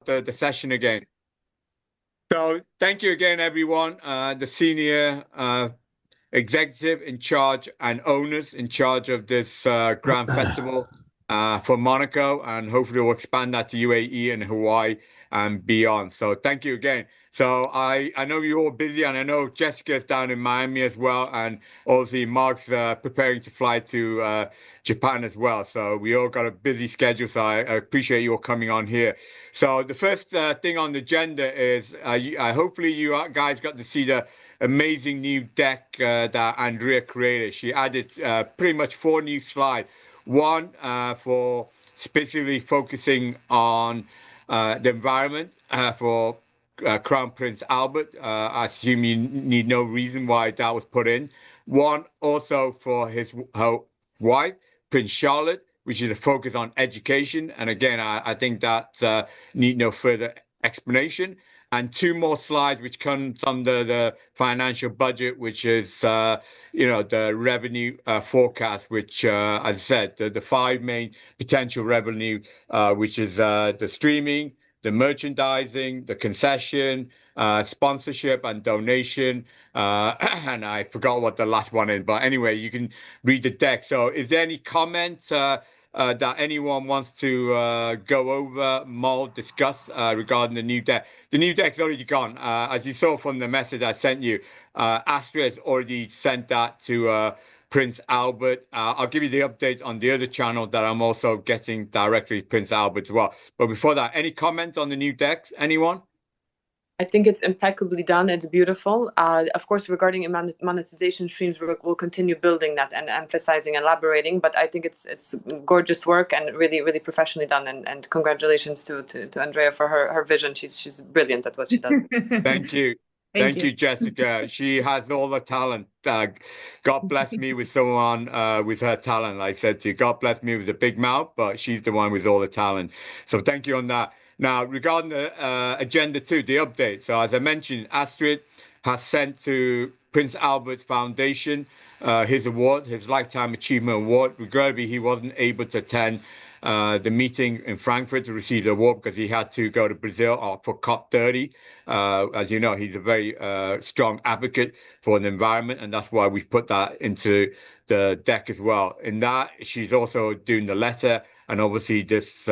the session again. So thank you again, everyone. The senior executive in charge and owners in charge of this Grand Festival for Monaco, and hopefully we'll expand that to UAE and Hawaii and beyond. So thank you again. So I know you're all busy, and I know Jessica's down in Miami as well, and obviously Mark's preparing to fly to Japan as well. So we all got a busy schedule. So I appreciate you all coming on here. So the first thing on the agenda is hopefully you guys got to see the amazing new deck that Andrea created. She added pretty much 4 new slides. One for specifically focusing on the environment for Crown Prince Albert. I assume you need no reason why that was put in. One also for her wife, Prince Charlotte, which is a focus on education. And again, I think that need no further explanation. And 2 more slides, which comes under the financial budget, which is, the revenue forecast, which, as I said, the 5 main potential revenue, which is the streaming, the merchandising, the concession, sponsorship and donation. And I forgot what the last one is, but anyway, you can read the deck. So is there any comments that anyone wants to go over, mull, discuss regarding the new deck? The new deck's already gone. As you saw from the message I sent you, Astra has already sent that to Prince Albert. I'll give you the update on the other channel that I'm also getting directly Prince Albert as well. But before that, any comments on the new decks? Anyone? I think it's impeccably done. It's beautiful. Of course, regarding monetization streams, we'll continue building that and emphasizing, elaborating. But I think it's gorgeous work and really, really professionally done. And congratulations to Andrea for her vision. She's brilliant at what she does. Thank you. Thank you, Jessica. She has all the talent. God bless me with someone with her talent. Like I said to you, God bless me with a big mouth, but she's the one with all the talent. So thank you on that. Now, regarding the agenda 2, the update. So as I mentioned, Astrid has sent to Prince Albert Foundation his award, his Lifetime Achievement Award. Regrettably, he wasn't able to attend the meeting in Frankfurt to receive the award because he had to go to Brazil for COP30. As you know, he's a very strong advocate for the environment, and that's why we've put that into the deck as well. In that, she's also doing the letter, and obviously this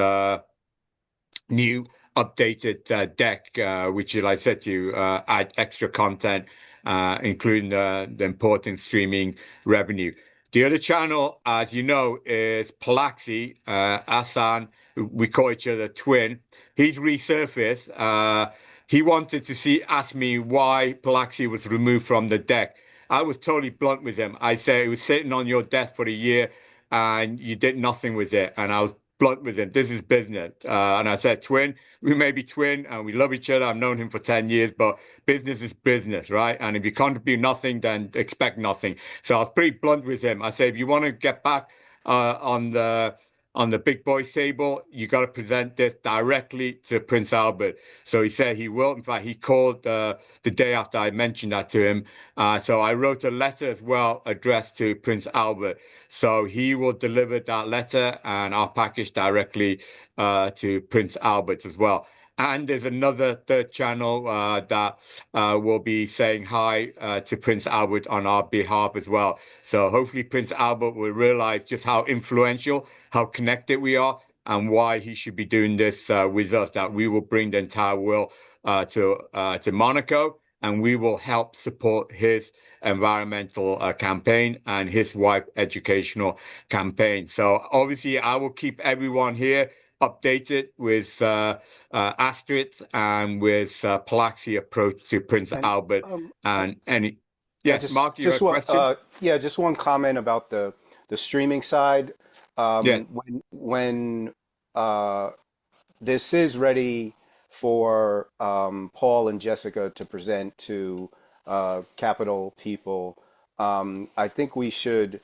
new updated deck, which, like I said to you, add extra content, including the important streaming revenue. The other channel, as you know, is Palaxi, Asan. We call each other twin. He's resurfaced. He wanted to ask me why Palaxi was removed from the deck. I was totally blunt with him. I said it was sitting on your desk for a year and you did nothing with it. And I was blunt with him. This is business. And I said, twin, we may be twin and we love each other. I've known him for 10 years, but business is business, right? And if you contribute nothing, then expect nothing. So I was pretty blunt with him. I said, if you want to get back on the big boys table, you got to present this directly to Prince Albert. So he said he will. In fact, he called the day after I mentioned that to him. So I wrote a letter as well addressed to Prince Albert. So he will deliver that letter and our package directly to Prince Albert as well. And there's another third channel that will be saying hi to Prince Albert on our behalf as well. So hopefully Prince Albert will realize just how influential, how connected we are, and why he should be doing this with us, that we will bring the entire world to Monaco, and we will help support his environmental campaign and his wife educational campaign. So obviously I will keep everyone here updated with Astrid and with Palaxi approach to Prince Albert and any. Yes, Mark, you have a question? Just one comment about the streaming side. Yeah. When this is ready for Paul and Jessica to present to Capital people, I think we should,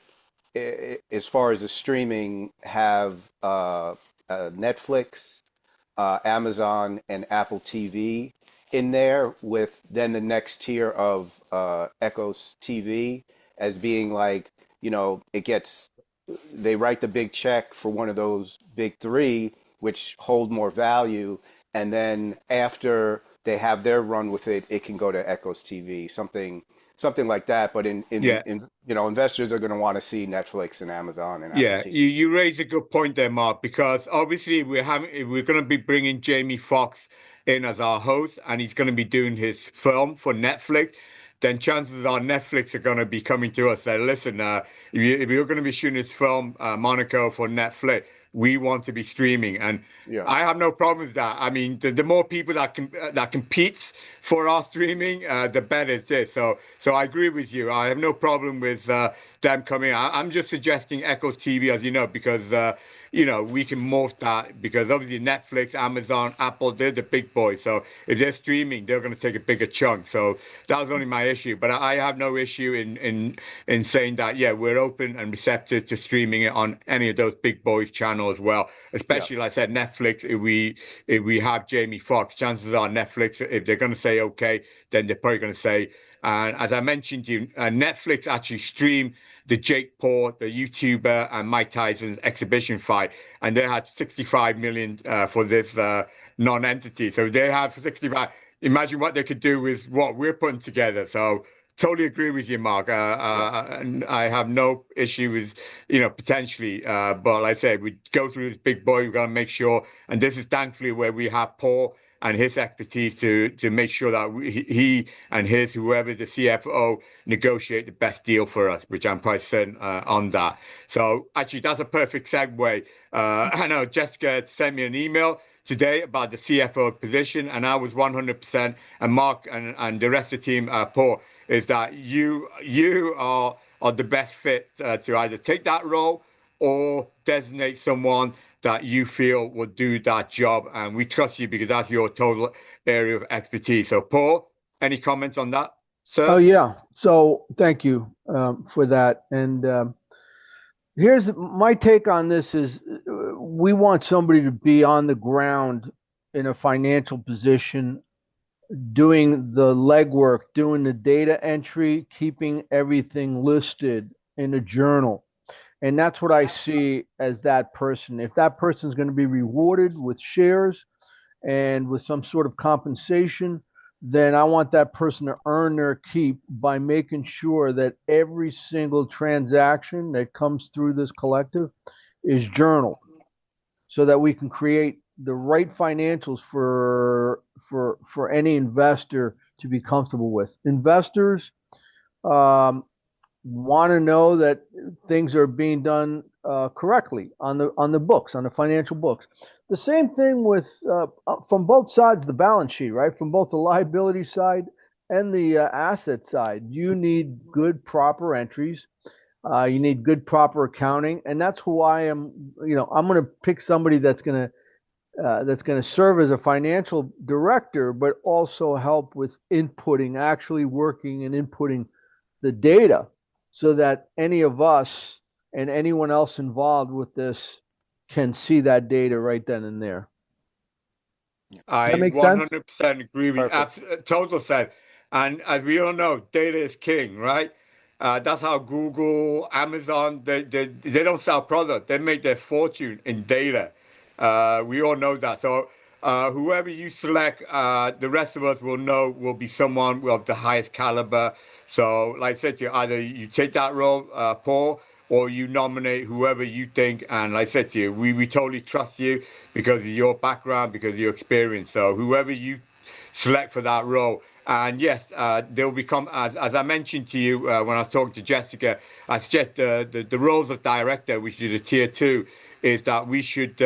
as far as the streaming, have Netflix, Amazon, and Apple TV in there, with then the next tier of Echos TV as being like, they write the big check for one of those big 3, which hold more value. And then after they have their run with it, it can go to Echo's TV, something like that. But Yeah. investors are going to want to see Netflix and Amazon and Apple Yeah, TV. you raise a good point there, Mark, because obviously we're going to be bringing Jamie Foxx in as our host, and he's going to be doing his film for Netflix. Then chances are Netflix are going to be coming to us and say, listen, if you're going to be shooting this film, Monaco, for Netflix, we want to be streaming, and Yeah, I have no problem with that. I mean, the more people that competes for our streaming, the better it is. So I agree with you. I have no problem with them coming. I'm just suggesting Echo TV, as you know, because we can morph that because obviously Netflix, Amazon, Apple, they're the big boys. So if they're streaming, they're going to take a bigger chunk. So that was only my issue. But I have no issue in saying that, yeah, we're open and receptive to streaming it on any of those big boys channels as well. yeah, Especially, like I said, Netflix. If we have Jamie Foxx, chances are Netflix, if they're going to say okay, then they're probably going to say. And as I mentioned to you, Netflix actually streamed the Jake Paul, the YouTuber, and Mike Tyson's exhibition fight, and they had 65 million for this non-entity. So they have 65. Imagine what they could do with what we're putting together. So totally agree with you, Mark. yeah, And I have no issue with, potentially. But like I said, we go through this big boy. We've got to make sure, and this is thankfully where we have Paul and his expertise to make sure that he and his whoever the CFO negotiate the best deal for us, which I'm quite certain on that. So actually, that's a perfect segue. I know Jessica sent me an email today about the CFO position, and I was 100%. And Mark and the rest of the team, Paul, is that you are the best fit to either take that role or designate someone that you feel will do that job. And we trust you because that's your total area of expertise. So, Paul, any comments on that, Oh sir? yeah. So thank you for that. And here's my take on this: is we want somebody to be on the ground in a financial position, doing the legwork, doing the data entry, keeping everything listed in a journal. And that's what I see as that person. If that person is going to be rewarded with shares and with some sort of compensation, then I want that person to earn their keep by making sure that every single transaction that comes through this collective is journaled so that we can create the right financials for any investor to be comfortable with. Investors um, want to know that things are being done correctly on the books, on the financial books. The same thing with from both sides of the balance sheet, right? From both the liability side and the asset side, you need good proper entries. You need good proper accounting, and that's why I'm going to pick somebody that's going to serve as a financial director, but also help with inputting, actually working and inputting the data so that any of us and anyone else involved with this can see that data right then and there. Does that I make sense? 100% agree with perfect. total sense. And as we all know, data is king, right? That's how Google, Amazon, they don't sell product. They make their fortune in data. We all know that. So whoever you select, the rest of us will know will be someone of the highest caliber. So like I said to you, either you take that role, Paul, or you nominate whoever you think. And like I said to you, we totally trust you because of your background, because of your experience. So whoever you select for that role. And yes, they'll become, as I mentioned to you when I was talking to Jessica, I suggest the roles of director, which is a tier two, is that we should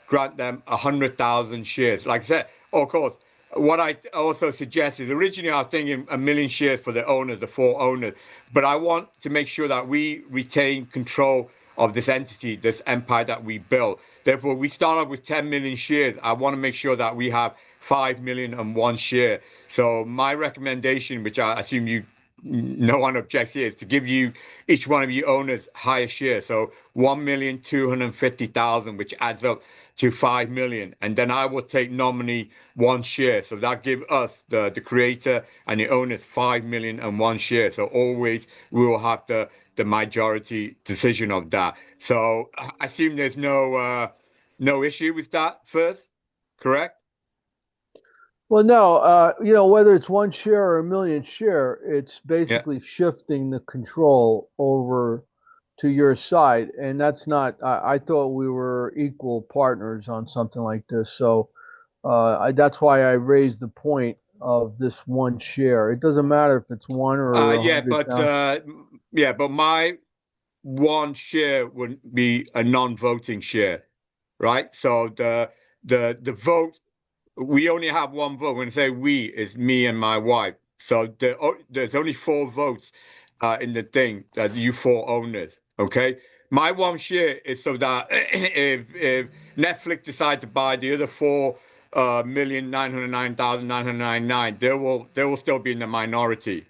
grant them 100,000 shares. Like I said, of course, what I also suggest is originally I was thinking 1 million shares for the owners, the four owners, but I want to make sure that we retain control of this entity, this empire that we built. Therefore, we start off with 10 million shares. I want to make sure that we have 5 million and one share. So my recommendation, which I assume no one objects here, is to give you each one of you owners higher share. So 1,250,000, which adds up to 5 million. And then I will take nominee one share. So that gives us, the creator and the owners, 5 million and one share. So always we will have the majority decision of that. So I assume there's no no issue with that first, correct? Well, no, whether it's one share or a million share, it's Yeah. basically shifting the control over to your side, and that's not. I thought we were equal partners on something like this, so that's why I raised the point of this one share. It doesn't matter if it's one or a Yeah, hundred but thousand. my one share would be a non-voting share, right? So the vote, we only have one vote. When I say we, is me and my wife. So there's only four votes in the thing that you four owners. Okay, my one share is so that if Netflix decides to buy the other 4,909,999, they will still be in the minority.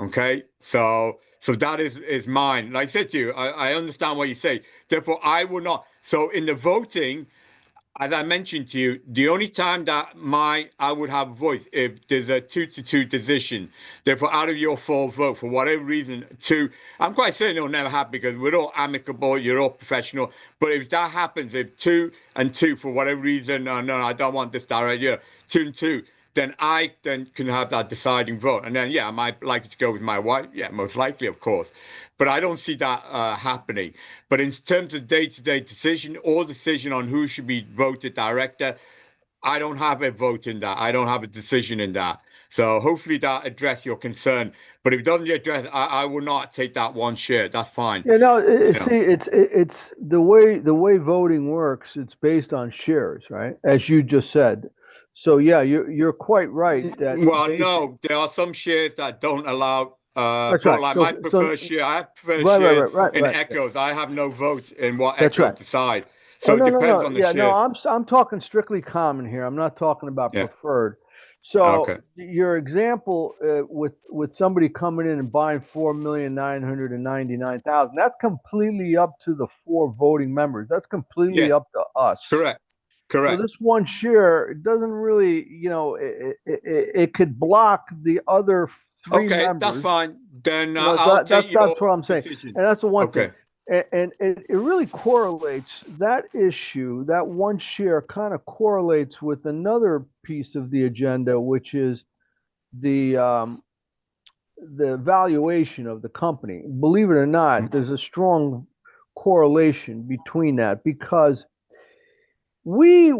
Okay, so that is mine. Like I said to you, I understand what you say. Therefore, I will not. So in the voting, as I mentioned to you, the only time that I would have a voice if there's a 2-2 decision. Therefore, out of your four vote, for whatever reason, two, I'm quite certain it'll never happen because we're all amicable, you're all professional. But if that happens, if 2-2 for whatever reason, no, I don't want this direct, 2-2, then I then can have that deciding vote. And then, yeah, I might like to go with my wife. Yeah, most likely, of course. But I don't see that happening. But in terms of day-to-day decision or decision on who should be voted director, I don't have a vote in that. I don't have a decision in that. So hopefully that address your concern. But if it doesn't address, I will not take that one share. That's fine. Yeah, no. You know. See, it's the way voting works. It's based on shares, right? As you just said. So yeah, you're quite right that Well, basic. no, there are some shares that don't allow That's vote. right. Like my So preferred share, I have preferred right, right, shares right, right, in right. Echoes. I have no vote in what That's Echoes right. decide. Oh So it no, no, depends no. on the Yeah, no. shares. I'm talking strictly common here. I'm not talking about Yeah. preferred. So Okay. your example with somebody coming in and buying 4,999,000, that's completely up to the four voting members. That's completely Yes. up to us. Correct. So Correct. this one share doesn't really, it could block the other three Okay, that's members. fine. Then So I'll take your that's what I'm saying, decision. and that's the one thing, Okay. and it really correlates that issue. That one share kind of correlates with another piece of the agenda, which is the um, the valuation of the company. Believe it or not, there's a strong correlation between that because we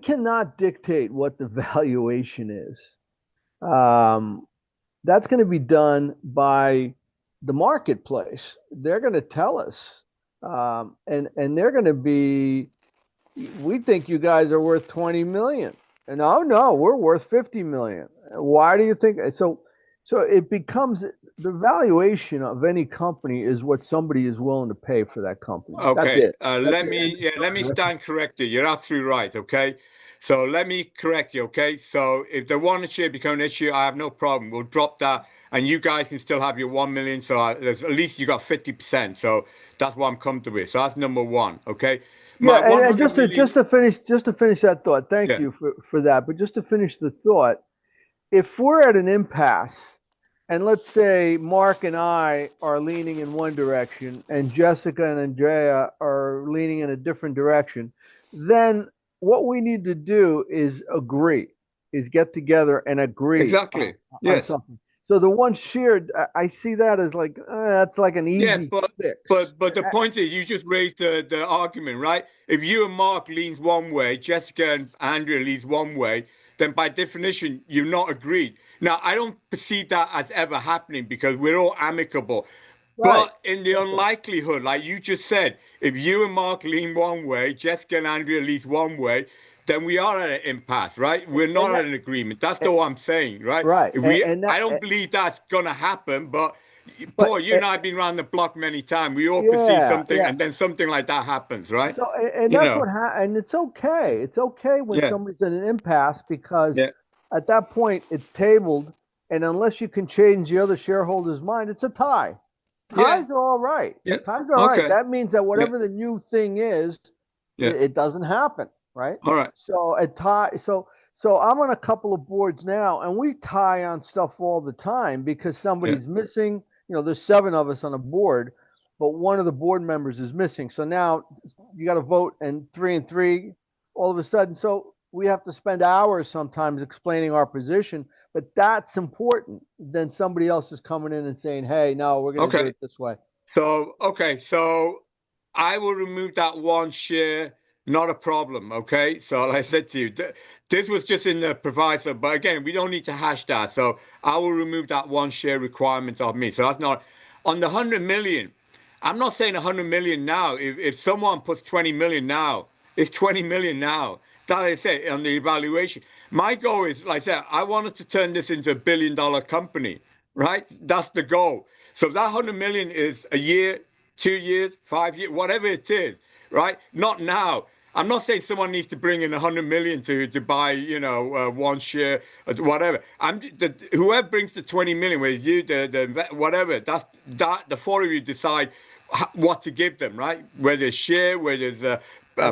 cannot dictate what the valuation is. Um, that's going to be done by the marketplace. They're going to tell us, and they're going to be. We think you guys are worth 20 million, and oh no, we're worth 50 million. Why do you think so? So it becomes the valuation of any company is what somebody is willing to pay for that company. That's Okay. it. That's it. Let me stand corrected. You're absolutely right. Okay. So let me correct you. Okay. So if the one share become an issue, I have no problem. We'll drop that, and you guys can still have your 1 million. So there's at least you got 50%. So that's what I'm comfortable with. So that's number one. Okay. Yeah, My and 100 just to million. finish that thought. Thank Yeah. you for that. But just to finish the thought, if we're at an impasse, and let's say Mark and I are leaning in one direction, and Jessica and Andrea are leaning in a different direction, then what we need to do is get together and agree Exactly. on Yes. something. So the one shared, I see that as like that's like an Yeah, easy fix. but the point is, you just raised the argument, right? If you and Mark leans one way, Jessica and Andrea leans one way, then by definition, you're not agreed. Now, I don't perceive that as ever happening because we're all amicable. Right. But in the That's right. unlikelihood, like you just said, if you and Mark lean one way, Jessica and Andrea lean one way, then we are at an impasse, right? We're not And at that, an agreement. That's all I'm saying, right? right. If we, And I that, don't believe that's gonna happen, but but Paul, you and I have been around the block many times. We all perceive yeah, something, yeah. and then something like that happens, right? So, and You that's know, and it's okay. It's okay when yeah, somebody's in an impasse because yeah, at that point it's tabled, and unless you can change the other shareholder's mind, it's a tie. yeah, Ties are all right. yeah. Ties are all right. Okay, That means that yeah, whatever the new thing is, yeah. it doesn't happen, right? All right, So a tie. So I'm on a couple of boards now, and we tie on stuff all the time because yeah, somebody's missing. There's seven of us on a board, but one of the board members is missing. So now you got to vote, and 3 and 3 all of a sudden. So we have to spend hours sometimes explaining our position, but that's important. Then somebody else is coming in and saying, "Hey, no, we're going to do Okay. it this way." So I will remove that one share, not a problem. Okay. So like I said to you, this was just in the proviso, but again, we don't need to hash that. So I will remove that one share requirement of me. So that's not on the 100 million. I'm not saying 100 million now. If someone puts 20 million now, it's 20 million now. That I say on the evaluation. My goal is, like I said, I want us to turn this into $1 billion company, right? That's the goal. So that 100 million is a year, 2 years, 5 years, whatever it is, right? Not now. I'm not saying someone needs to bring in 100 million to buy, one share, whatever. Whoever brings the 20 million, whether you, the whatever, that the four of you decide what to give them, right? Whether it's share, whether it's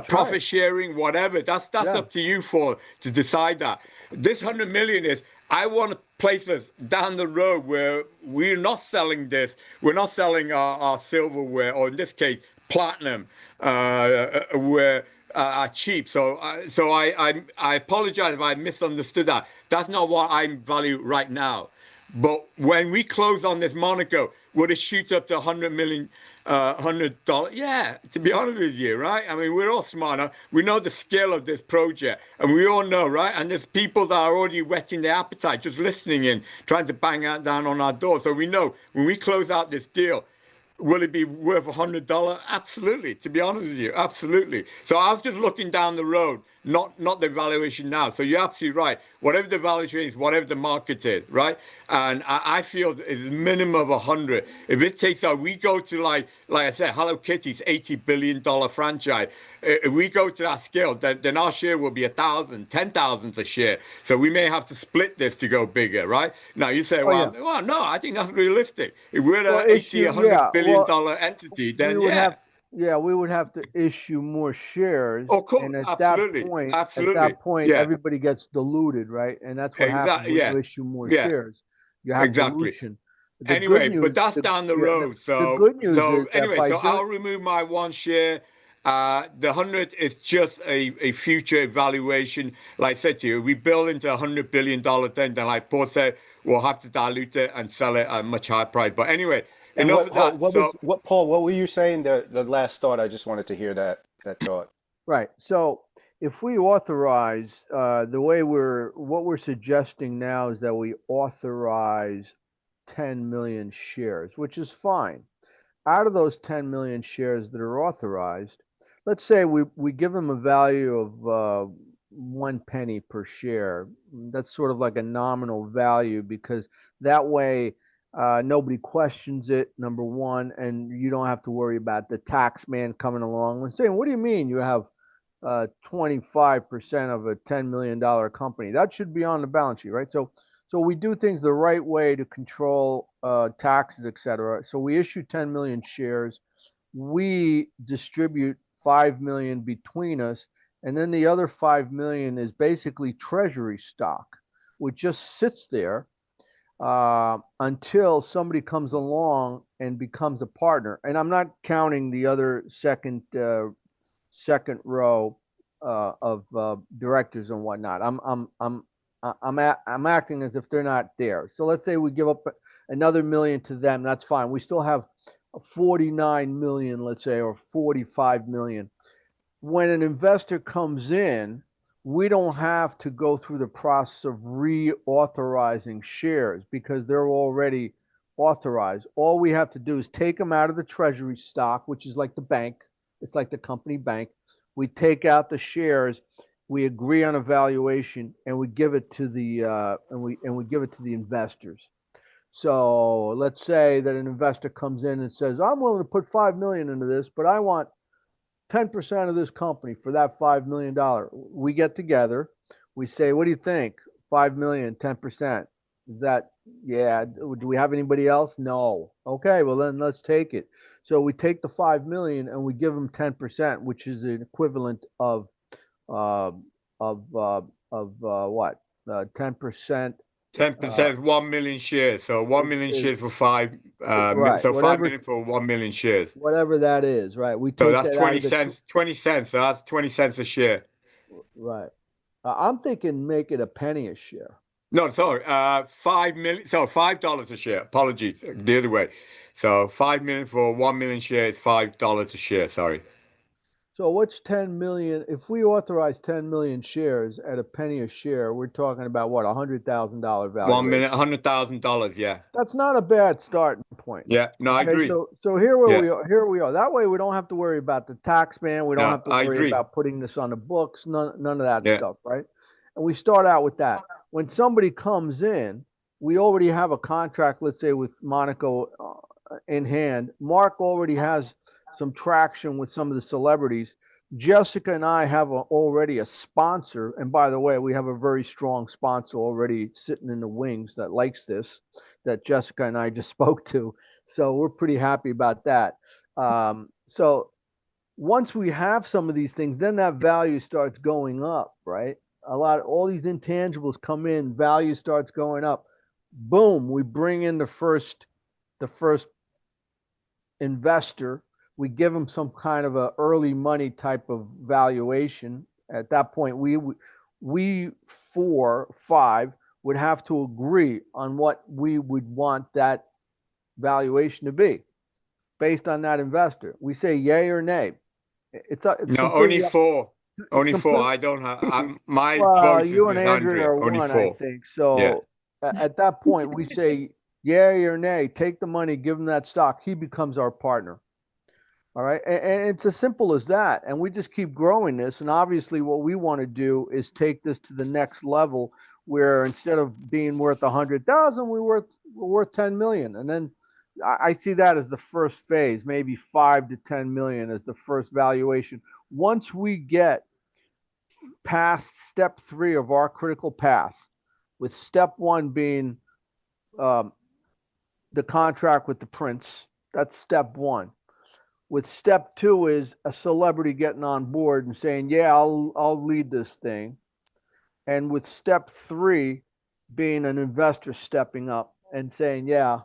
profit right. sharing, whatever. That's Yeah. up to you to decide that. This 100 million is, I want to place us down the road where we're not selling this. We're not selling our silverware, or in this case, platinum, where are cheap. So I apologize if I misunderstood that. That's not what I value right now. But when we close on this Monaco, would it shoot up to 100 million, $100? Yeah, to be honest with you, right? I mean, we're all smart enough. We know the scale of this project, and we all know, right? And there's people that are already whetting their appetite, just listening in, trying to bang out down on our door. So we know when we close out this deal, will it be worth $100? Absolutely. To be honest with you, absolutely. So I was just looking down the road, not the valuation now. So you're absolutely right. Whatever the valuation is, whatever the market is, right? And I feel it's a minimum of 100. If it takes out, we go to like I said, Hello Kitty's $80 billion franchise. If we go to that scale, then our share will be 1,000, 10,000 a share. So we may have to split this to go bigger, right? Now you say, Oh yeah. well, no, I think that's realistic. If we're Well, an 80, yeah. Well, $100 billion entity, we then would yeah. have, yeah, we would have to issue more shares, Oh, cool. and Absolutely. at Absolutely. that point, Yeah. everybody gets diluted, right? And that's what happens Exactly. when Yeah. you issue more Yeah. shares. You have Exactly. dilution. The good Anyway, but news, that's down the yeah, road. the So good news so is that anyway, by so doing I'll remove my one share. The 100 is just a future evaluation. Like I said to you, we build into $100 billion thing. Then, like Paul said, we'll have to dilute it and sell it at a much higher price. But anyway, And enough of that. So what Paul, what were you saying, the last thought? I just wanted to hear that thought. right. So if we authorize, what we're suggesting now is that we authorize 10 million shares, which is fine. Out of those 10 million shares that are authorized, let's say we give them a value of 1 penny per share. That's sort of like a nominal value, because that way nobody questions it, number one, and you don't have to worry about the tax man coming along and saying, "What do you mean you have 25% of a $10 million company? That should be on the balance sheet," right? So we do things the right way to control taxes, et cetera. So we issue 10 million shares. We distribute 5 million between us, and then the other 5 million is basically treasury stock, which just sits there until somebody comes along and becomes a partner. And I'm not counting the other second row of directors and whatnot. I'm acting as if they're not there. So let's say we give up another million to them. That's fine. We still have 49 million, let's say, or 45 million. When an investor comes in, we don't have to go through the process of reauthorizing shares because they're already authorized. All we have to do is take them out of the treasury stock, which is like the bank. It's like the company bank. We take out the shares, we agree on a valuation, and we give it to the investors. So let's say that an investor comes in and says, "I'm willing to put 5 million into this, but I want 10% of this company for that $5 million." We get together, we say, "What do you think? 5 million, 10%. Is that, yeah? Do we have anybody else? No. Okay, well then let's take it." So we take the 5 million and we give them 10%, which is an equivalent of uh, what? 10%. 10% is 1 million shares. So 1 million is shares for five. right. So 5 million for 1 million shares. Whatever that is, right? We So take that's that out 20 of the cents. 20 cents. So that's 20 cents a share. right. I'm thinking make it a penny a share. No, sorry. 5 million. So $5 a share. Apologies. The other way. So 5 million for 1 million shares. $5 a share. Sorry. So what's 10 million? If we authorize 10 million shares at a penny a share, we're talking about what, $100,000 1 million, valuation. $100,000. Yeah. That's not a bad starting point. Yeah. No, I Okay, agree. so here where Yeah. we are, here we are. That way we don't have to worry about the tax man. We don't No, have to I worry agree. about putting this on the books. None of that Yeah. stuff, right? And we start out with that. When somebody comes in, we already have a contract, let's say with Monaco in hand. Mark already has some traction with some of the celebrities. Jessica and I have already a sponsor, and by the way, we have a very strong sponsor already sitting in the wings that likes this, that Jessica and I just spoke to. So we're pretty happy about that. So once we have some of these things, then that value starts going up, right? All these intangibles come in, value starts going up. Boom, we bring in the first investor. We give them some kind of a early money type of valuation. At that point, we 4, 5 would have to agree on what we would want that valuation to be based on that investor. We say yay or nay. It's No, only completely up. four. It's Only four. complete. I don't have. My Well, voice is you and with Andrea Andrea. are Only one, I four. think. Yeah. So at that point, we say yay or nay. Take the money, give him that stock. He becomes our partner. All right. And it's as simple as that. And we just keep growing this. And obviously, what we want to do is take this to the next level where instead of being worth 100,000, we're worth 10 million. And then I see that as the first phase, maybe 5 to 10 million as the first valuation. Once we get past step 3 of our critical path, with step 1 being um, the contract with the prince, that's step 1. With step 2 is a celebrity getting on board and saying, "Yeah, I'll lead this thing." And with step 3 being an investor stepping up and saying, "Yeah,"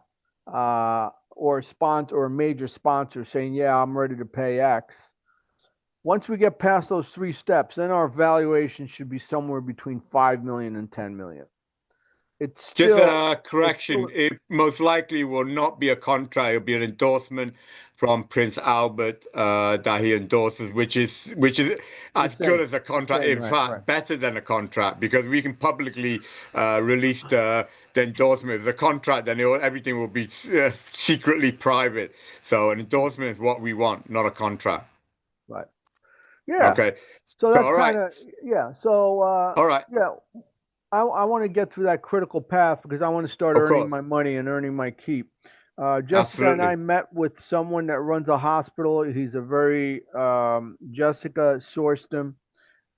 or a sponsor or a major sponsor saying, "Yeah, I'm ready to pay X." Once we get past those 3 steps, then our valuation should be somewhere between 5 million and 10 million. It's Just still a it's correction. still It most likely will not be a contract. It'll be an endorsement from Prince Albert that he endorses, which is the as good same. as a The contract. same, In right, right. fact, better than a contract because we can publicly release the endorsement. If it's a contract, then everything will be secretly private. So an endorsement is what we want, not a contract. Right. Yeah. Okay. So So that's all kind right, of yeah. So all right. yeah, I want to get through that critical path because I want to start Of earning course, my money and earning my keep. Jessica and I absolutely. met with someone that runs a hospital. He's a very Jessica sourced him,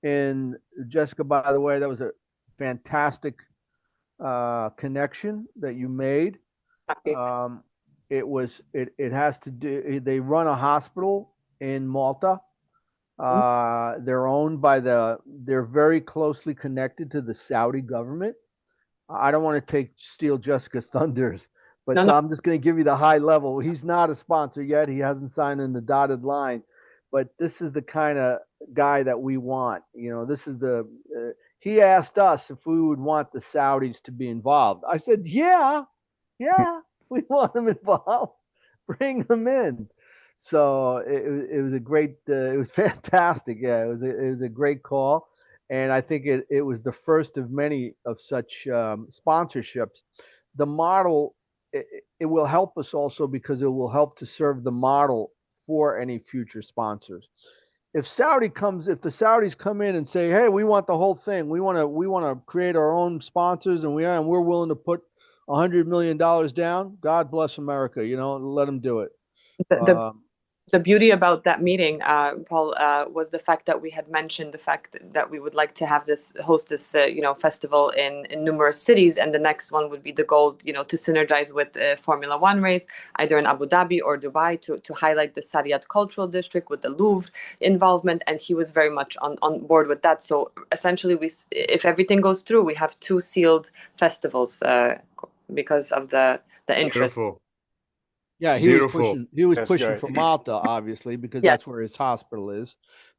and Jessica, by the way, that was a fantastic connection that you made. Happy. It has to do. They run a hospital in Malta. They're owned by they're very closely connected to the Saudi government. I don't want to steal Jessica's thunders, but No, so no. I'm just going to give you the high level. He's not a sponsor yet. He hasn't signed in the dotted line, but this is the kind of guy that we want. This is he asked us if we would want the Saudis to be involved. I said, yeah, yeah, we want them involved. Bring them in. So it was a great, it was fantastic. Yeah, it was a great call, and I think it was the first of many of such sponsorships. The model it will help us also because it will help to serve the model for any future sponsors. If the Saudis come in and say, "Hey, we want the whole thing. We want to create our own sponsors, and we're willing to put $100 million down." God bless America. Let them do it. The Um, The beauty about that meeting, Paul, was the fact that we had mentioned the fact that we would like to have host this, festival in numerous cities, and the next one would be the goal, to synergize with Formula One race, either in Abu Dhabi or Dubai, to highlight the Sariyat cultural district with the Louvre involvement, and he was very much on board with that. So essentially, if everything goes through, we have two sealed festivals because of the interest. Beautiful. Yeah, he was pushing. He was pushing for Malta, obviously, because that's where his hospital is.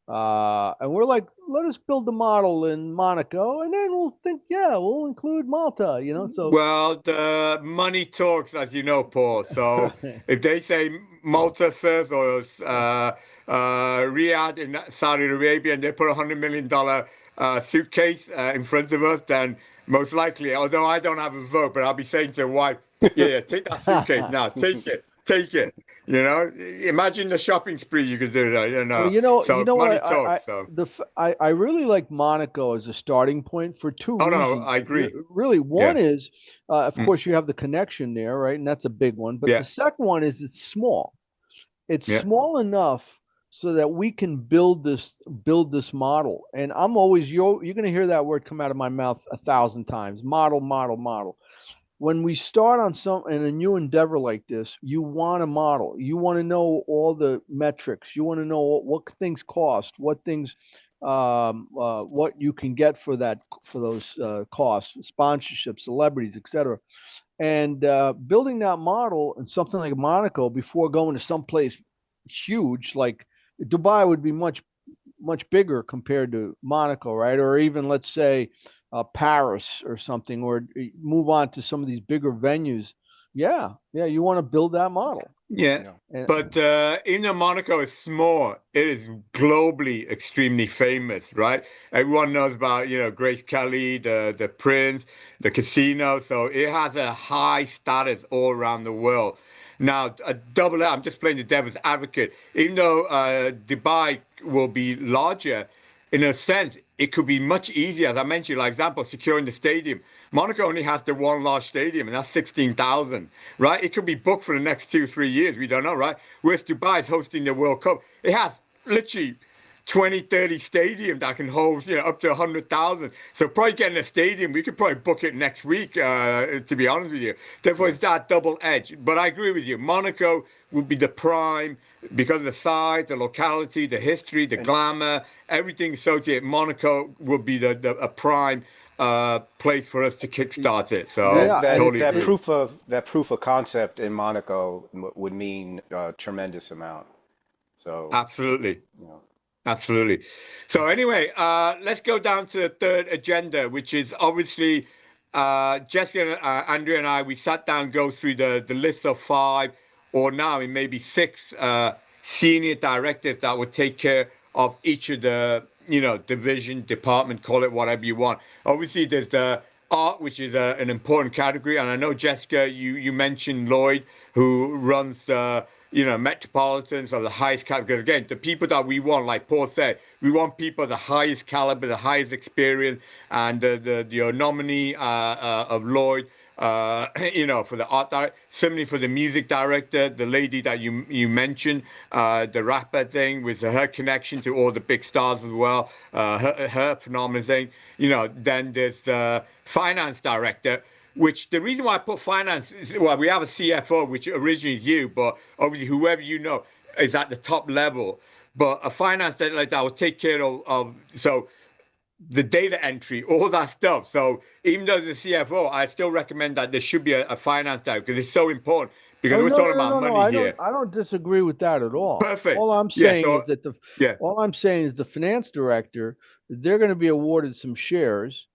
And we're like, let us build the model in Monaco, and then we'll think, we'll include Malta. So well, the money talks, as you know, Paul. So if they say Malta first or Riyadh in Saudi Arabia, and they put $100 million suitcase in front of us, then most likely, although I don't have a vote, but I'll be saying to the wife, yeah, take that suitcase now, take it. Take it, Imagine the shopping spree you could do that, Well, So money talks. I really like Monaco as a starting point for two reasons. No, I agree. Really, one is, of course, you have the connection there, right? And that's a big one. But the second one is it's small. It's small enough so that we can build this model. And I'm always you're going to hear that word come out of my mouth 1,000 times. Model, model, model. When we start on in a new endeavor like this, you want a model. You want to know all the metrics. You want to know what things cost, what things, what you can get for those costs, sponsorships, celebrities, etc. And building that model in something like Monaco before going to someplace huge like Dubai would be much bigger compared to Monaco, right? Or even let's say Paris or something, or move on to some of these bigger venues. Yeah, you want to build that model. Yeah, but even though Monaco is small, it is globally extremely famous, right? Everyone knows about, Grace Kelly, the Prince, the casino. So it has a high status all around the world. Now, I'm just playing the devil's advocate. Even though Dubai will be larger, in a sense, it could be much easier. As I mentioned, like example, securing the stadium. Monaco only has the one large stadium, and that's 16,000, right? It could be booked for the next 2-3 years. We don't know, right? Whereas Dubai is hosting the World Cup. It has literally 20, 30 stadium that can hold, up to 100,000. So probably getting a stadium, we could probably book it next week, to be honest with you. Therefore, it's that double edge. But I agree with you. Monaco would be the prime because of the size, the locality, the history, the glamour, everything associated. Monaco would be a prime place for us to kickstart it. So totally that proof of concept in Monaco would mean a tremendous amount. So absolutely. Absolutely. So anyway, let's go down to the third agenda, which is obviously Jessica, Andrea, and I. We sat down, go through the list of 5, or now it may be 6 senior directors that would take care of each of the division, department, call it whatever you want. Obviously, there's the art, which is an important category, and I know Jessica, you mentioned Lloyd, who runs the metropolitans of the highest caliber. Because again, the people that we want, like Paul said, we want people of the highest caliber, the highest experience, and the nominee of Lloyd, for the art director. Similarly for the music director, the lady that you mentioned, the rapper thing with her connection to all the big stars as well, her phenomenal thing. Then there's the finance director, which the reason why I put finance is, well, we have a CFO, which originally is you, but obviously whoever is at the top level. But a finance director like that will take care of so the data entry, all that stuff. So even though the CFO, I still recommend that there should be a finance director because it's so important. Because we're talking about money here. I don't disagree with that at all. Perfect. All I'm saying is that all I'm saying is the finance director, they're going to be awarded some shares.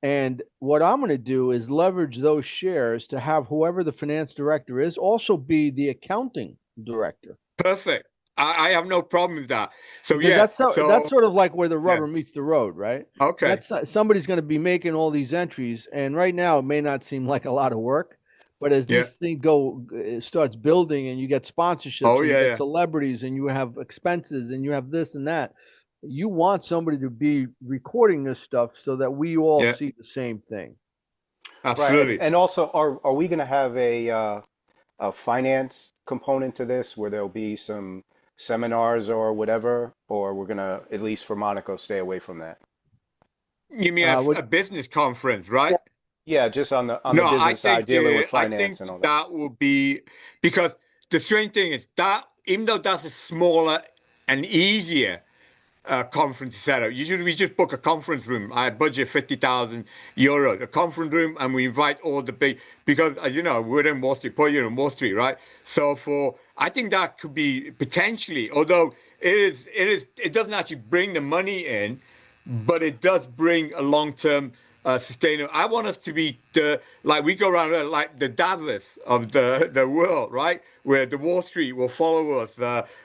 And what I'm going to do is leverage those shares to have whoever the finance director is also be the accounting director. Perfect. I have no problem with that. So because that's sort of like where the rubber meets the road, right? Okay. Somebody's going to be making all these entries, and right now it may not seem like a lot of work, but as these things it starts building, and you get sponsorships, you get celebrities, and you have expenses, and you have this and that. You want somebody to be recording this stuff so that we all see the same thing. Absolutely. Right. And also, are we going to have a finance component to this where there'll be some seminars or whatever, or we're gonna, at least for Monaco, stay away from that? You mean What a business conference, right? Yeah, just on the No, business side, dealing with I think finance and all that. that will be because the strange thing is that even though that's a smaller and easier conference setup. Usually we just book a conference room. I budget 50,000 euros, a conference room, and we invite all the big, because as you know, we're in Wall Street, put you in Wall Street, right? So I think that could be potentially, although it doesn't actually bring the money in, but it does bring a long-term sustainable. I want us to be like we go around like the Davos of the world, right? Where the Wall Street will follow us,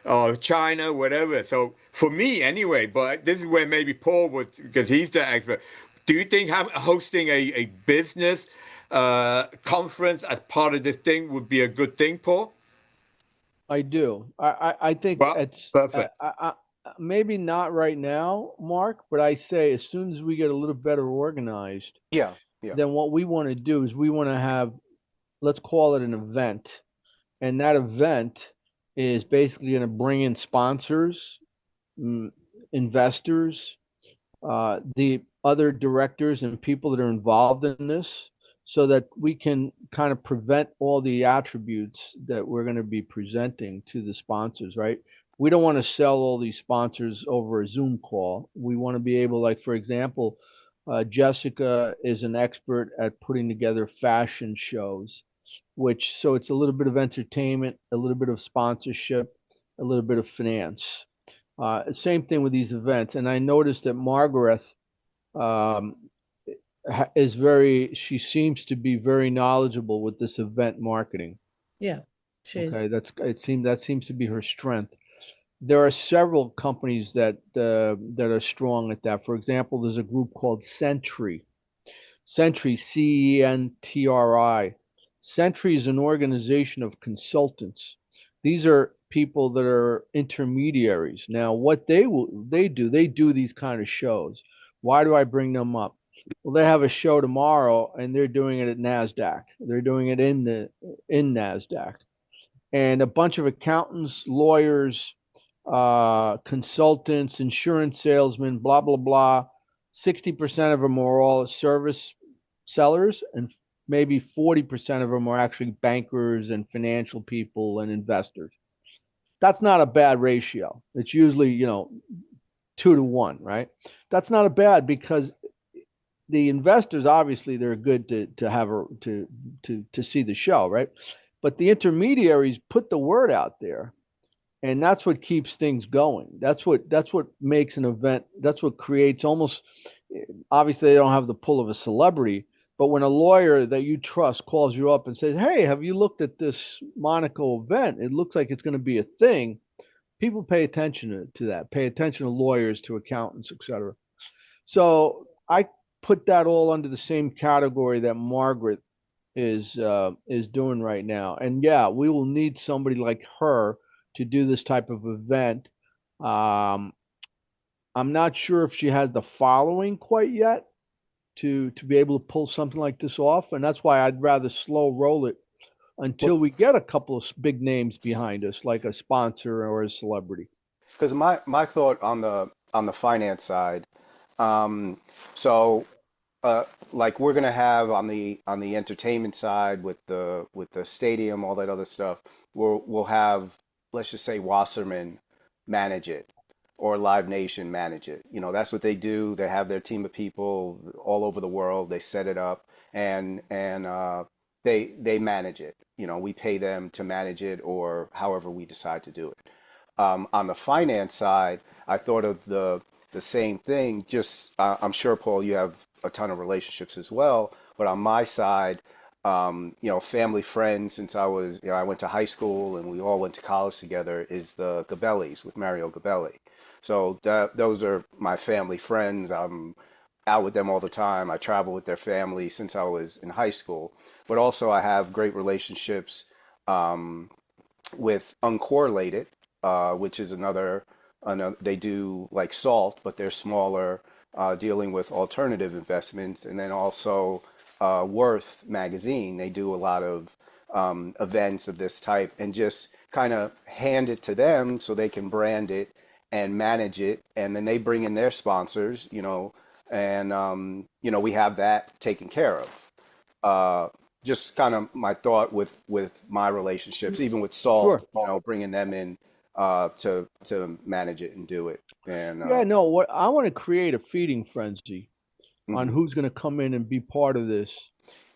or China, whatever. So for me, anyway. But this is where maybe Paul would, because he's the expert. Do you think hosting a business conference as part of this thing would be a good thing, Paul? I do. I think Well, it's perfect. maybe not right now, Mark, but I say as soon as we get a little better organized, Yeah, yeah. then what we want to do is we want to have, let's call it an event. And that event is basically going to bring in sponsors, mm, investors, the other directors and people that are involved in this, so that we can kind of prevent all the attributes that we're going to be presenting to the sponsors, right? We don't want to sell all these sponsors over a Zoom call. We want to be able, like, for example, Jessica is an expert at putting together fashion shows, which, so it's a little bit of entertainment, a little bit of sponsorship, a little bit of finance. Same thing with these events. And I noticed that Margaret um, is she seems to be very knowledgeable with this event marketing. Yeah, she is. Okay, that seems to be her strength. There are several companies that are strong at that. For example, there's a group called Century, CENTRI. Century is an organization of consultants. These are people that are intermediaries. Now, what they do these kind of shows. Why do I bring them up? Well, they have a show tomorrow, and they're doing it at Nasdaq. They're doing it in Nasdaq, and a bunch of accountants, lawyers, consultants, insurance salesmen, blah blah blah. 60% of them are all service sellers, and maybe 40% of them are actually bankers and financial people and investors. That's not a bad ratio. It's usually, 2 to 1, right? That's not a bad, because the investors, obviously they're good to have to see the show, right? But the intermediaries put the word out there, and that's what keeps things going. That's what makes an event. That's what creates almost. Obviously, they don't have the pull of a celebrity, but when a lawyer that you trust calls you up and says, "Hey, have you looked at this Monaco event? It looks like it's going to be a thing." People pay attention to that. Pay attention to lawyers, to accountants, etc. So I put that all under the same category that Margaret is doing right now. And yeah, we will need somebody like her to do this type of event. Um, I'm not sure if she has the following quite yet to be able to pull something like this off, and that's why I'd rather slow roll it until Well, we get a couple of big names behind us, like a sponsor or a celebrity. because my thought on the finance side, um, so like we're gonna have on the entertainment side with the stadium, all that other stuff. We'll have, let's just say, Wasserman manage it, or Live Nation manage it. You know, that's what they do. They have their team of people all over the world. They set it up, and they manage it. You know, we pay them to manage it, or however we decide to do it. On the finance side, I thought of the same thing. Just I'm sure, Paul, you have a ton of relationships as well. But on my side, family friends since I went to high school and we all went to college together, is the Gabellis with Mario Gabelli. So those are my family friends. I'm out with them all the time. I travel with their family since I was in high school. But also I have great relationships um, with Uncorrelated, which is another. They do like Salt, but they're smaller, dealing with alternative investments, and then also Worth magazine. They do a lot of events of this type and just kind of hand it to them so they can brand it and manage it, and then they bring in their sponsors, and we have that taken care of. Just kind of my thought with my relationships, even with Sure. Salt, bringing them in to manage it and do it. And Yeah, no, what I want to create a feeding frenzy on mhm, who's going to come in and be part of this,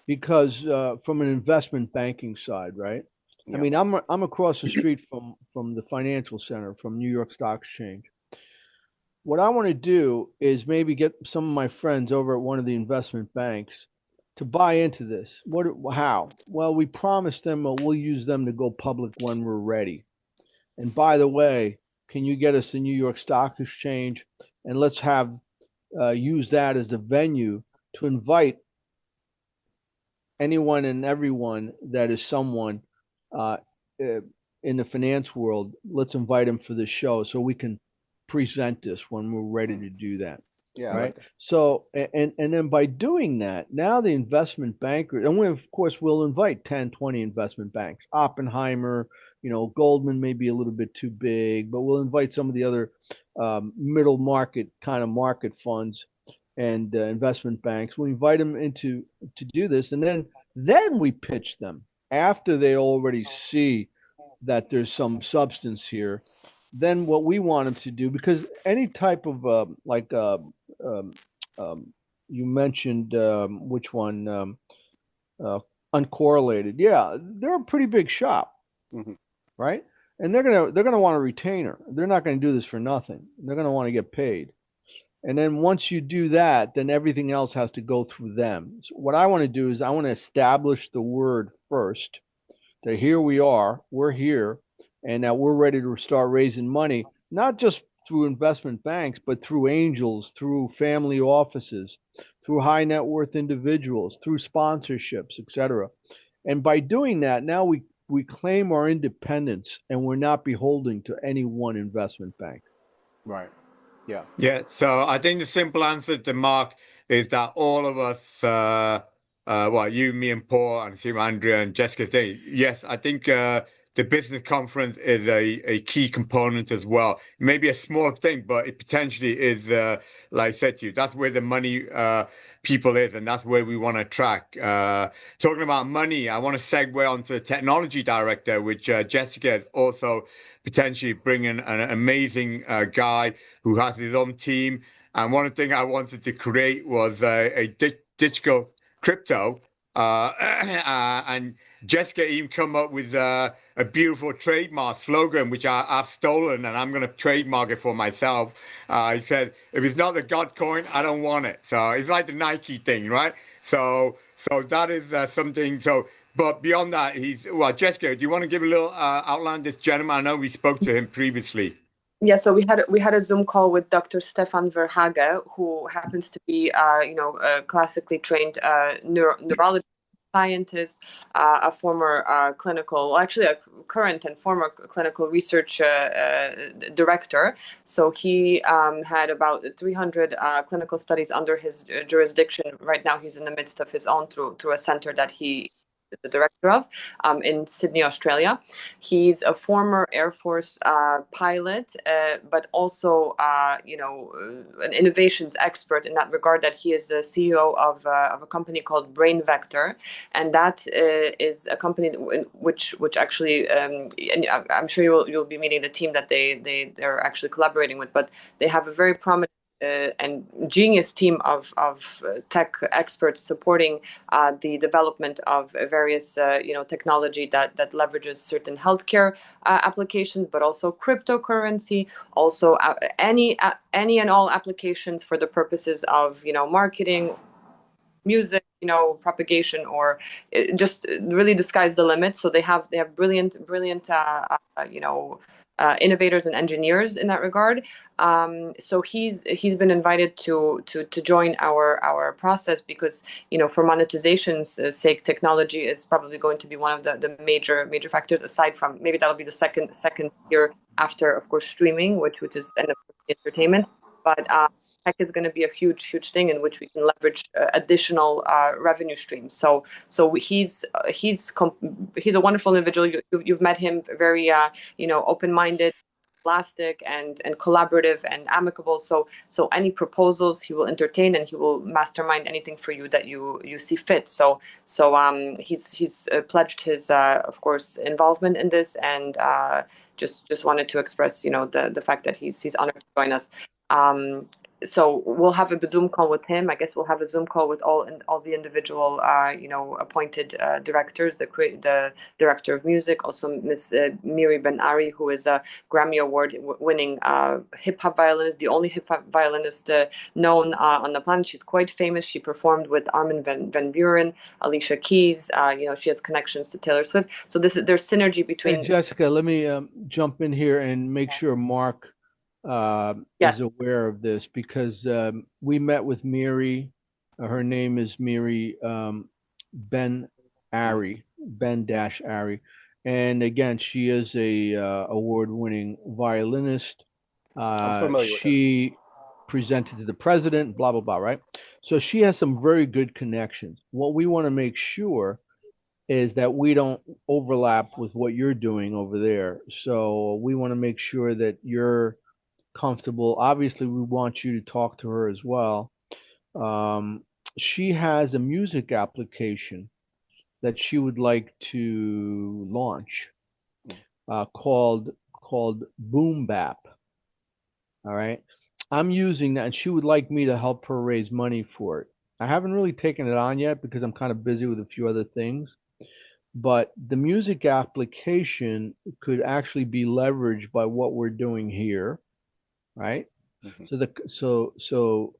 because from an investment banking side, right? I yeah, mean, I'm across the street from the financial center from New York Stock Exchange. What I want to do is maybe get some of my friends over at one of the investment banks to buy into this. How? Well, we promised them we'll use them to go public when we're ready. And by the way, can you get us the New York Stock Exchange? And let's have use that as a venue to invite anyone and everyone that is someone uh, uh, in the finance world. Let's invite them for the show so we can present this when we're ready mm, to do that. yeah, I Right. like that. So, and then by doing that, now the investment bankers, and we, of course, we'll invite 10, 20 investment banks, Oppenheimer, Goldman may be a little bit too big, but we'll invite some of the other middle market kind of market funds and investment banks. We invite them into to do this, and then we pitch them after they already see that there's some substance here. Then what we want them to do, because any type of um, um, you mentioned which one uh, uncorrelated, yeah, they're a pretty big shop, Hmm. right? And they're gonna want a retainer. They're not gonna do this for nothing. They're gonna want to get paid. And then once you do that, then everything else has to go through them. So what I want to do is I want to establish the word first that here we are, we're here, and that we're ready to start raising money, not just through investment banks, but through angels, through family offices, through high net worth individuals, through sponsorships, etc. And by doing that, now we claim our independence and we're not beholden to any one investment bank. Right. Yeah. Yeah, so I think the simple answer to Mark is that all of us, well, you, me, and Paul, and Sim, Andrea, and Jessica, yes, I think the business conference is a key component as well. Maybe a small thing, but it potentially is, like I said to you, that's where the money people is, and that's where we want to track. Talking about money, I want to segue onto the technology director, which Jessica is also potentially bringing an amazing guy who has his own team. And one thing I wanted to create was a digital crypto. And Jessica even come up with a beautiful trademark slogan, which I've stolen, and I'm going to trademark it for myself. He said, "If it's not the God coin, I don't want it." So it's like the Nike thing, right? So that is something. So, but beyond that, well. Jessica, do you want to give a little outline of this gentleman? I know we spoke to him previously. Yeah, so we had a Zoom call with Dr. Stefan Verhage, who happens to be a classically trained neurologist scientist, a former actually a current and former clinical research director. So he had about 300 clinical studies under his jurisdiction. Right now, he's in the midst of his own through a center that he is the director of in Sydney, Australia. He's a former Air Force pilot, but also, an innovations expert in that regard. That he is the CEO of a company called Brain Vector, and that is a company which actually, and I'm sure you'll be meeting the team that they're actually collaborating with, but they have a very prominent and genius team of tech experts supporting the development of various technology that leverages certain healthcare applications, but also cryptocurrency, also any and all applications for the purposes of marketing, music, propagation, or just really the sky's the limit. So they have brilliant innovators and engineers in that regard. So he's been invited to join our process because for monetization's sake, technology is probably going to be one of the major factors. Aside from maybe that'll be the second tier after, of course, streaming, which is end of entertainment. But tech is going to be a huge thing in which we can leverage additional revenue streams. So he's a wonderful individual. You've met him, very open-minded, elastic and collaborative and amicable. So any proposals he will entertain, and he will mastermind anything for you that you see fit. So he's pledged his of course involvement in this, and just wanted to express the fact that he's honored to join us. So we'll have a Zoom call with him. I guess we'll have a Zoom call with all the individual appointed directors, the director of music, also Miss Miri Ben Ari, who is a Grammy Award winning hip hop violinist, the only hip hop violinist known on the planet. She's quite famous. She performed with Armin van Buuren, Alicia Keys. She has connections to Taylor Swift. So there's synergy between. Hey, Jessica, let me jump in here and make sure Mark Yes. is aware of this, because we met with Miri. Her name is Miri Ben Ari, Ben-Ari. And again, she is a award-winning violinist. I'm familiar with her. She presented to the president, blah, blah, blah, right? So she has some very good connections. What we want to make sure is that we don't overlap with what you're doing over there. So we want to make sure that you're comfortable. Obviously, we want you to talk to her as well. She has a music application that she would like to launch called Boom Bap. All right. I'm using that, and she would like me to help her raise money for it. I haven't really taken it on yet because I'm kind of busy with a few other things. But the music application could actually be leveraged by what we're doing here, right? Mm-hmm. So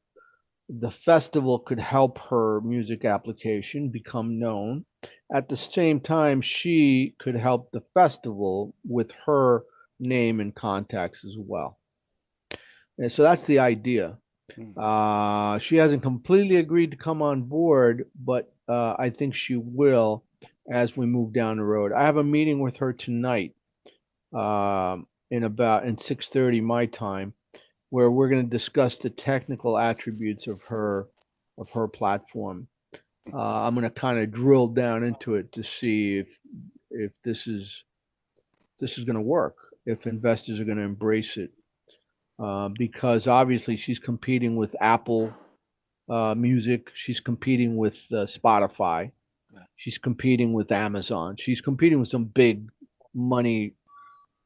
the festival could help her music application become known. At the same time, she could help the festival with her name and contacts as well. And so that's the idea. She hasn't completely agreed to come on board, but I think she will as we move down the road. I have a meeting with her tonight in 6:30 my time, where we're going to discuss the technical attributes of her platform. I'm going to kind of drill down into it to see if this is going to work, if investors are going to embrace it, because obviously she's competing with Apple Music, she's competing with Spotify, she's competing with Amazon, she's competing with some big money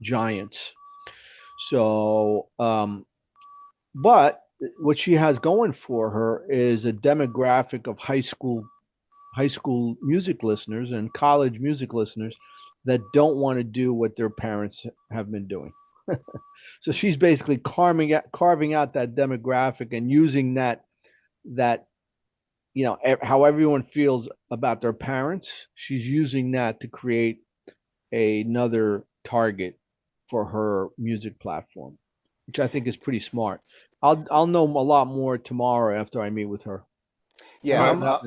giants. So, but what she has going for her is a demographic of high school music listeners and college music listeners that don't want to do what their parents have been doing. So she's basically carving out that demographic and using that how everyone feels about their parents. She's using that to create another target for her music platform, which I think is pretty smart. I'll know a lot more tomorrow after I meet with her. Yeah,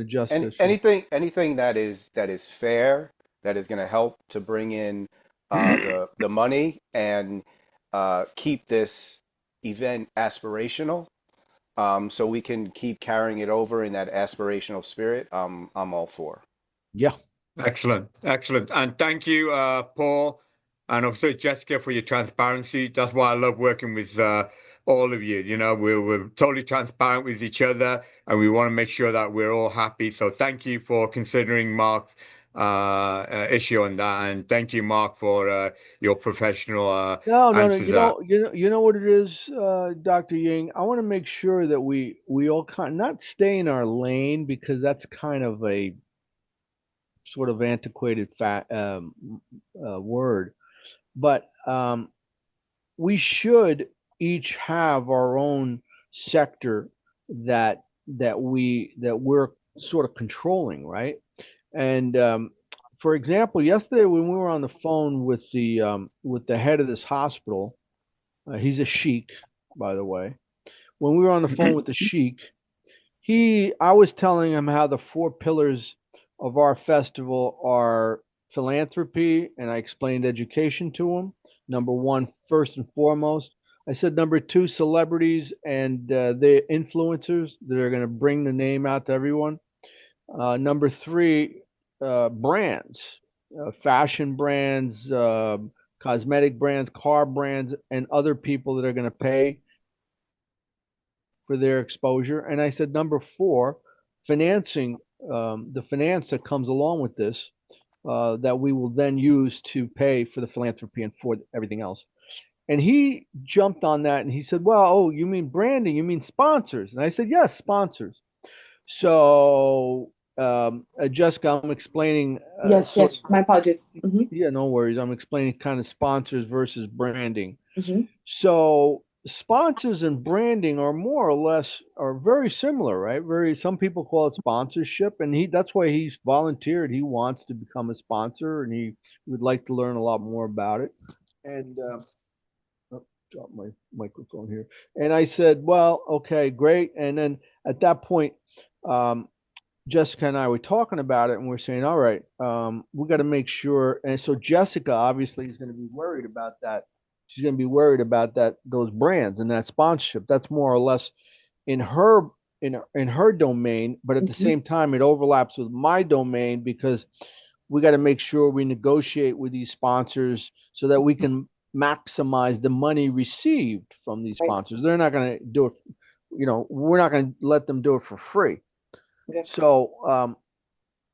anything that is fair, that is going to help to bring in the money and keep this event aspirational, so we can keep carrying it over in that aspirational spirit. I'm all for. Yeah. Excellent. And thank you, Paul, and also Jessica, for your transparency. That's why I love working with all of you. We're totally transparent with each other, and we want to make sure that we're all happy. So thank you for considering Mark's issue on that, and thank you, Mark, for your professional answers. You know what it is, Dr. Ying. I want to make sure that we all not stay in our lane, because that's kind of a sort of antiquated word, but we should each have our own sector that we're sort of controlling, right? And for example, yesterday when we were on the phone with the head of this hospital, he's a sheik, by the way. When we were on the phone with the sheik, I was telling him how the 4 pillars of our festival are philanthropy, and I explained education to him. Number one, first and foremost, I said number two, celebrities and the influencers that are going to bring the name out to everyone. Number three, brands, fashion brands, cosmetic brands, car brands, and other people that are going to pay for their exposure. And I said number four, financing, the finance that comes along with this, that we will then use to pay for the philanthropy and for everything else. And he jumped on that and he said, well, oh, you mean branding? You mean sponsors? And I said, yes, sponsors. So, Jessica, I'm explaining. Yes, yes. My apologies. Yeah, no worries. I'm explaining kind of sponsors versus branding. Mm-hmm. So, sponsors and branding are more or less are very similar, right? Some people call it sponsorship, and that's why he's volunteered. He wants to become a sponsor, and he would like to learn a lot more about it. And drop my microphone here. And I said, well, okay, great. And then at that point, Jessica and I were talking about it, and we're saying, all right, we got to make sure. And so Jessica obviously is going to be worried about that. She's going to be worried about those brands and that sponsorship. That's more or less in her in her domain, but at the same time, it overlaps with my domain because we got to make sure we negotiate with these sponsors so that we can maximize the money received from these sponsors. They're not going to do it, we're not going to let them do it for free. So,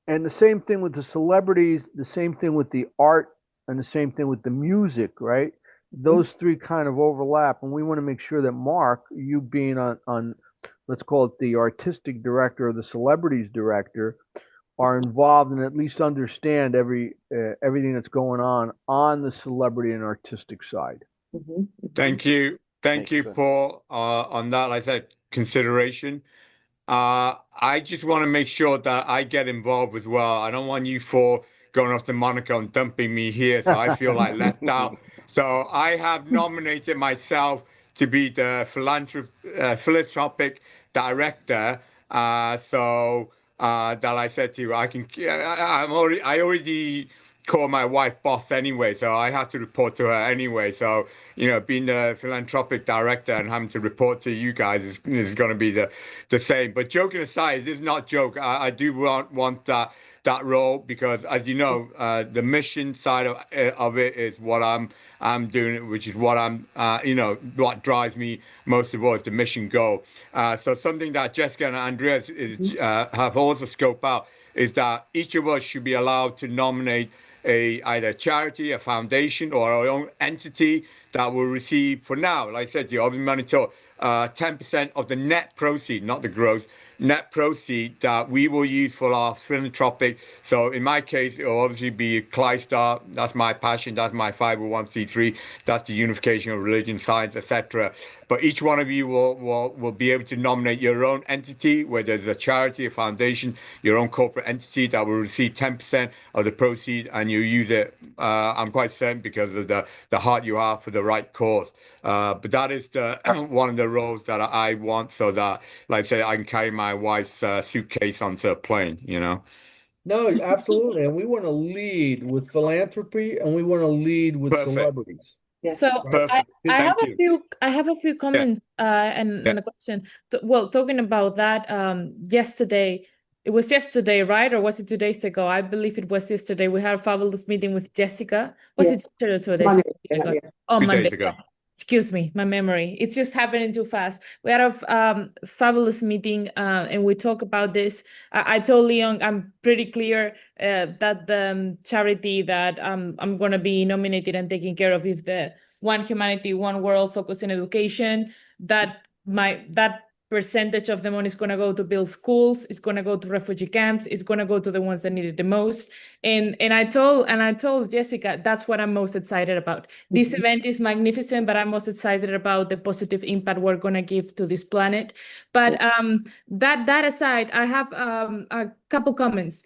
and the same thing with the celebrities, the same thing with the art, and the same thing with the music, right? Those three kind of overlap, and we want to make sure that Mark, you being on let's call it the artistic director or the celebrities director, are involved and at least understand everything that's going on the celebrity and artistic side. Thank you, Paul, on that. Like I said, consideration. I just want to make sure that I get involved as well. I don't want you four going off to Monaco and dumping me here, so I feel like left out. So I have nominated myself to be the philanthropic director. That I said to you, I already call my wife boss anyway, so I have to report to her anyway. So, being the philanthropic director and having to report to you guys is going to be the same. But joking aside, this is not joke. I do want that role because, as you know, the mission side of it is what I'm doing, which is what what drives me most of all is the mission goal. So something that Jessica and Andreas have also scoped out is that each of us should be allowed to nominate either a charity, a foundation, or our own entity that will receive, for now, like I said to you, I've been monitoring 10% of the net proceed, not the gross, net proceed that we will use for our philanthropic. So in my case, it will obviously be ClyStar. That's my passion. That's my 501c3. That's the unification of religion, science, etc. But each one of you will be able to nominate your own entity, whether it's a charity, a foundation, your own corporate entity that will receive 10% of the proceeds, and you use it. I'm quite certain because of the heart you have for the right cause. But that is one of the roles that I want, so that, like I say, I can carry my wife's suitcase onto a plane. No, absolutely. And we want to lead with philanthropy, and we want to lead with celebrities. Yes. So Perfect. I have a few comments and a question. Well, talking about that, yesterday, it was yesterday, right? Or was it 2 days ago? I believe it was yesterday. We had a fabulous meeting with Jessica. Was it yesterday or 2 days ago? Oh, Monday. 2 days ago. Excuse me, my memory. It's just happening too fast. We had a fabulous meeting and we talk about this. I told Leon I'm pretty clear that the charity that I'm going to be nominated and taking care of is the One Humanity, One World focus in education. That percentage of the money is going to go to build schools. It's going to go to refugee camps. It's going to go to the ones that need it the most. And I told Jessica that's what I'm most excited about. This event is magnificent, but I'm most excited about the positive impact we're going to give to this planet. But that aside, I have a couple comments.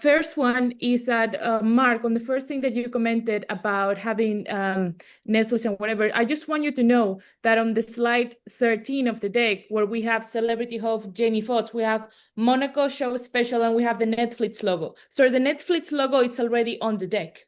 First one is that, Mark, on the first thing that you commented about having Netflix and whatever, I just want you to know that on the slide 13 of the deck, where we have celebrity host Jamie Foxx, we have Monaco show special, and we have the Netflix logo. So the Netflix logo is already on the deck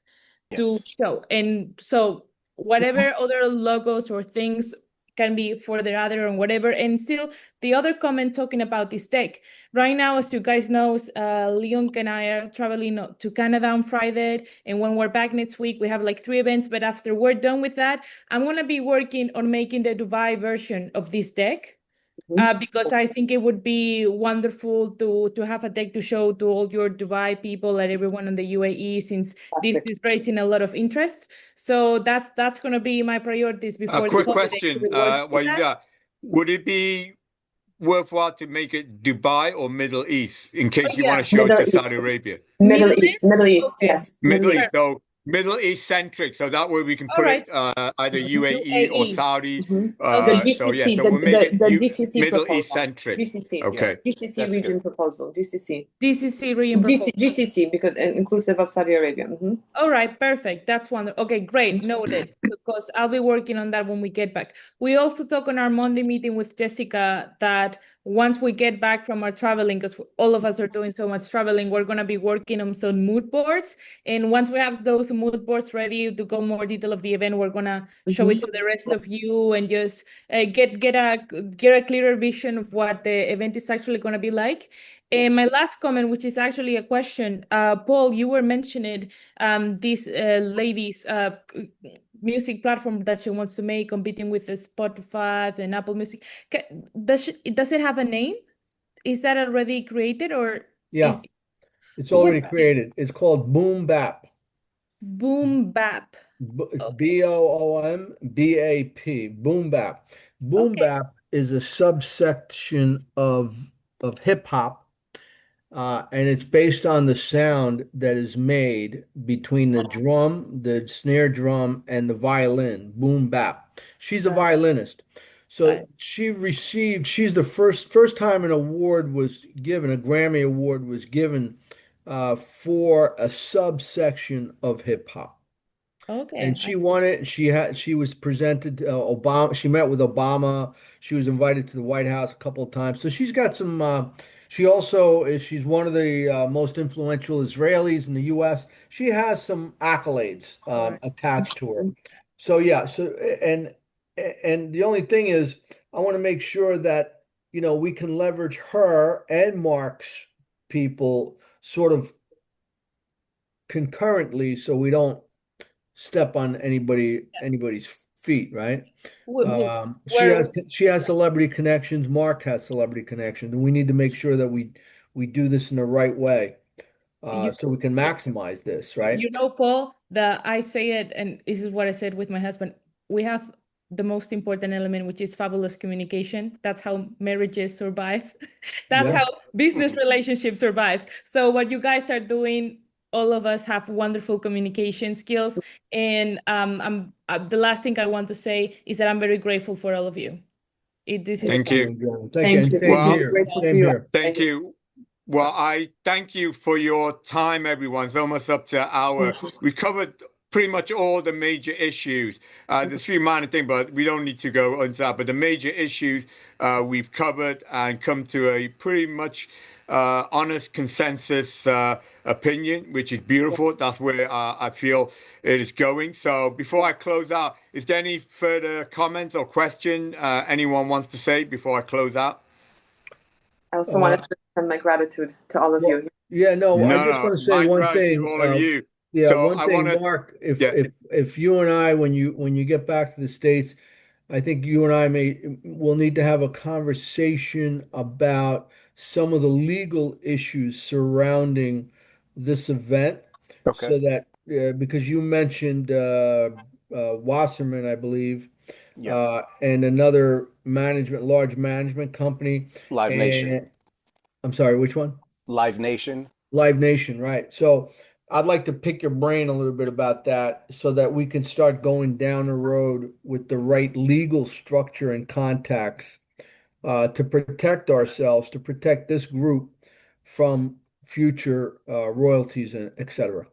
to show. And so whatever other logos or things can be for the other and whatever. And still, the other comment talking about this deck. Right now, as you guys know, Leon and I are traveling to Canada on Friday. And when we're back next week, we have like 3 events. But after we're done with that, I'm going to be working on making the Dubai version of this deck. Because I think it would be wonderful to have a deck to show to all your Dubai people and everyone in the UAE, since this is raising a lot of interest. So that's going to be my priorities before A the quick holidays. question, would it be worthwhile to make it Dubai or Middle East in case you want to show it to Saudi Arabia? Middle East, Okay. yes. Middle East, so Middle East centric, so that way we can put it either UAE or Saudi. The GCC, So yeah, so we'll make it the GCC Middle proposal. East centric. GCC, Okay, GCC region proposal, GCC. DCC region proposal. GCC, because inclusive of Saudi Arabia. All right, perfect. That's wonderful. Okay, great. Noted. Because I'll be working on that when we get back. We also talked on our Monday meeting with Jessica that once we get back from our traveling, because all of us are doing so much traveling, we're going to be working on some mood boards. And once we have those mood boards ready to go more detail of the event, we're going to show it to the rest of you and just get a clearer vision of what the event is actually going to be like. And my last comment, which is actually a question, Paul, you were mentioning this lady's music platform that she wants to make, competing with the Spotify and Apple Music. Does it have a name? Is that already created, or Yeah, it's already created. It's called Boom Bap. Boom Bap. It's BOOMBAP. Boom Bap. Boom Bap is a subsection of hip hop. And it's based on the sound that is made between the drum, the snare drum, and the violin, boom bap. She's a violinist. So she's the first time an award was given, a Grammy Award was given for a subsection of hip hop. Okay. And she won it. She was presented to Obama. She met with Obama. She was invited to the White House a couple of times. So she's got some. She's one of the most influential Israelis in the U.S. She has some accolades attached to her. So yeah. And the only thing is, I want to make sure that we can leverage her and Mark's people sort of concurrently, so we don't step on anybody's feet, right? She has celebrity connections. Mark has celebrity connections, and we need to make sure that we do this in the right way, so we can maximize this, right? Paul, I say it, and this is what I said with my husband. We have the most important element, which is fabulous communication. That's how marriages survive. That's how business relationships survives. So what you guys are doing, all of us have wonderful communication skills. And the last thing I want to say is that I'm very grateful for all of you. Thank you. Thank you. Same here. Thank you. Well, I thank you for your time, everyone. It's almost up to an hour. We covered pretty much all the major issues. There's a few minor things, but we don't need to go into that. But the major issues we've covered and come to a pretty much honest consensus opinion, which is beautiful. That's where I feel it is going. So before I close out, is there any further comments or question anyone wants to say before I close out? I also wanted to send my gratitude to all of you. Yeah, no, I just want to say one thing. To all of you. Yeah, so one thing, Mark, if you and I, when you get back to the States, I think you and I will need to have a conversation about some of the legal issues surrounding this event. Okay. So that because you mentioned Wasserman, I believe, and another large management company. Live Nation. I'm sorry, which one? Live Nation. Live Nation, right. So I'd like to pick your brain a little bit about that so that we can start going down the road with the right legal structure and contacts to protect ourselves, to protect this group from future royalties, and et cetera.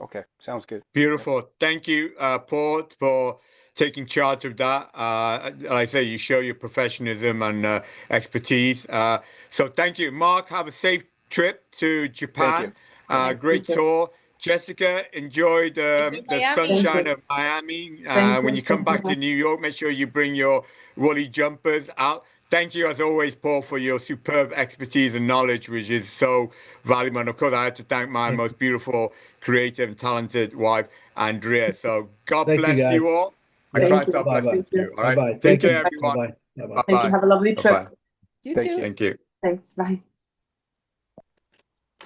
Okay, sounds good. Beautiful. Thank you, Paul, for taking charge of that. Like I say, you show your professionalism and expertise. So thank you. Mark, have a safe trip to Japan. Great tour. Jessica, enjoy the Miami. sunshine of Miami. Thank When you. you come Thank you back very to New York, make sure you bring your woolly jumpers out. Thank you, as always, Paul, for your superb expertise and knowledge, which is so valuable. And of course, I have to thank my Thank you. most beautiful, creative, and talented wife, Andrea. So God Thank you, bless guys. you all, and Yeah. Christ you. our Bye-bye. blessings Thank to you. you. All right. Bye-bye. Take Thank care, you. everyone. Bye-bye. Bye-bye. Thank you. Bye-bye. Have a lovely trip. Bye-bye. You Thank too. you. Thank you. Thanks. Bye.